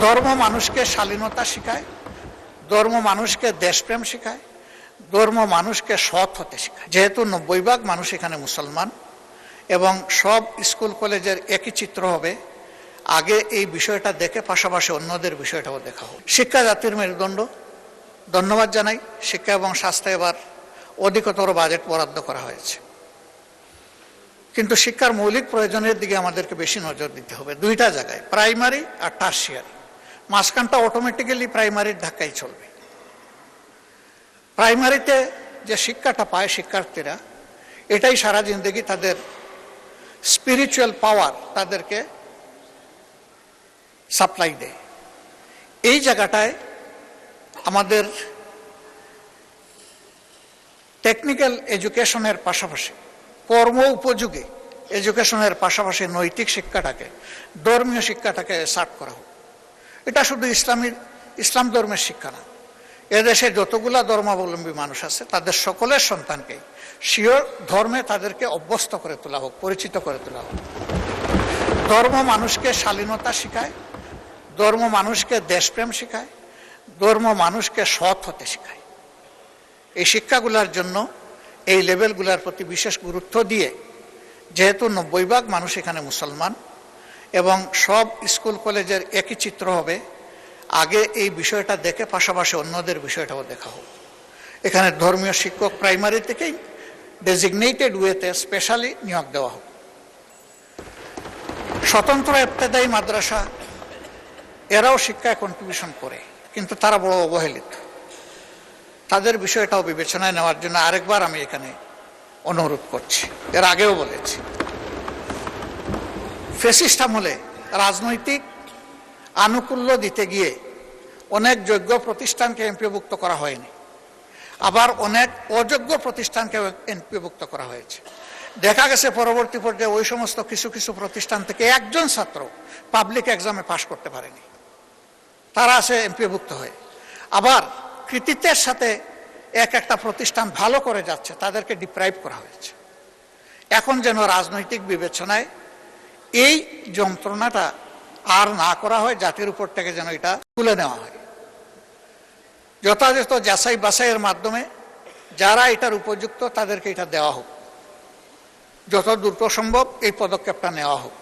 ধর্ম মানুষকে শালীনতা শেখায়, ধর্ম মানুষকে দেশপ্রেম শেখায়, ধর্ম মানুষকে সৎ হতে শেখায়। যেহেতু 90% মানুষ এখানে মুসলমান এবং সব স্কুল কলেজের একই চিত্র হবে, আগে এই বিষয়টা দেখে পাশাপাশি অন্যদের বিষয়টাও দেখা হোক। শিক্ষা জাতির মেরুদণ্ড। ধন্যবাদ জানাই, শিক্ষা এবং স্বাস্থ্যে এবার অধিকতর বাজেট বরাদ্দ করা হয়েছে, কিন্তু শিক্ষার মৌলিক প্রয়োজনের দিকে আমাদেরকে বেশি নজর দিতে হবে। দুইটা জায়গায়, প্রাইমারি আর টার্সিয়ারি। মাঝখানটা অটোমেটিক্যালি প্রাইমারির ধাক্কাই চলবে। প্রাইমারিতে যে শিক্ষাটা পায় শিক্ষার্থীরা, এটাই সারা জিন্দগি তাদের স্পিরিচুয়াল পাওয়ার তাদেরকে সাপ্লাই দেয়। এই জায়গাটায় আমাদের টেকনিক্যাল এডুকেশনের পাশাপাশি, কর্ম উপযোগী এডুকেশনের পাশাপাশি নৈতিক শিক্ষাটাকে, ধর্মীয় শিক্ষাটাকে সার্ট করা হোক। এটা শুধু ইসলাম ধর্মের শিক্ষা না, এদেশে যতগুলা ধর্মাবলম্বী মানুষ আছে তাদের সকলের সন্তানকেই স্বীয় ধর্মে তাদেরকে অভ্যস্ত করে তোলা হোক, পরিচিত করে তোলা হোক। ধর্ম মানুষকে শালীনতা শেখায়, ধর্ম মানুষকে দেশপ্রেম শেখায়, ধর্ম মানুষকে সৎ হতে শেখায়। এই শিক্ষাগুলোর জন্য এই লেভেলগুলোর প্রতি বিশেষ গুরুত্ব দিয়ে, যেহেতু 90% মানুষ এখানে মুসলমান এবং সব স্কুল কলেজের একই চিত্র হবে, আগে এই বিষয়টা দেখে পাশাপাশি অন্যদের বিষয়টাও দেখা হোক। এখানে ধর্মীয় শিক্ষক প্রাইমারি থেকেই ডেজিগনেটেড ওয়েতে স্পেশালি নিয়োগ দেওয়া হোক। স্বতন্ত্র ইবতেদায়ী মাদ্রাসা, এরাও শিক্ষায় কন্ট্রিবিউশন করে, কিন্তু তারা বড় অবহেলিত। তাদের বিষয়টাও বিবেচনায় নেওয়ার জন্য আরেকবার আমি এখানে অনুরোধ করছি। এর আগেও বলেছি, ফ্যাসিস্ট আমলে রাজনৈতিক আনুকূল্য দিতে গিয়ে অনেক যোগ্য প্রতিষ্ঠানকে এমপিওভুক্ত করা হয়নি, আবার অনেক অযোগ্য প্রতিষ্ঠানকে এমপিওভুক্ত করা হয়েছে। দেখা গেছে পরবর্তী পর্যায়ে ওই সমস্ত কিছু কিছু প্রতিষ্ঠান থেকে একজন ছাত্র পাবলিক এক্সামে পাশ করতে পারেনি, তারা আছে এমপিওভুক্ত হয়ে। আবার কৃতিত্বের সাথে একটা প্রতিষ্ঠান ভালো করে যাচ্ছে, তাদেরকে ডিপ্রাইভ করা হয়েছে। এখন যেন রাজনৈতিক বিবেচনায় এই যন্ত্রণাটা আর না করা হয়, জাতির উপর থেকে যেন এটা তুলে নেওয়া হয়। যথাযথ যাচাই বাছাইয়ের মাধ্যমে যারা এটার উপযুক্ত তাদেরকে এটা দেওয়া হোক, যত দ্রুত সম্ভব এই পদক্ষেপটা নেওয়া হোক।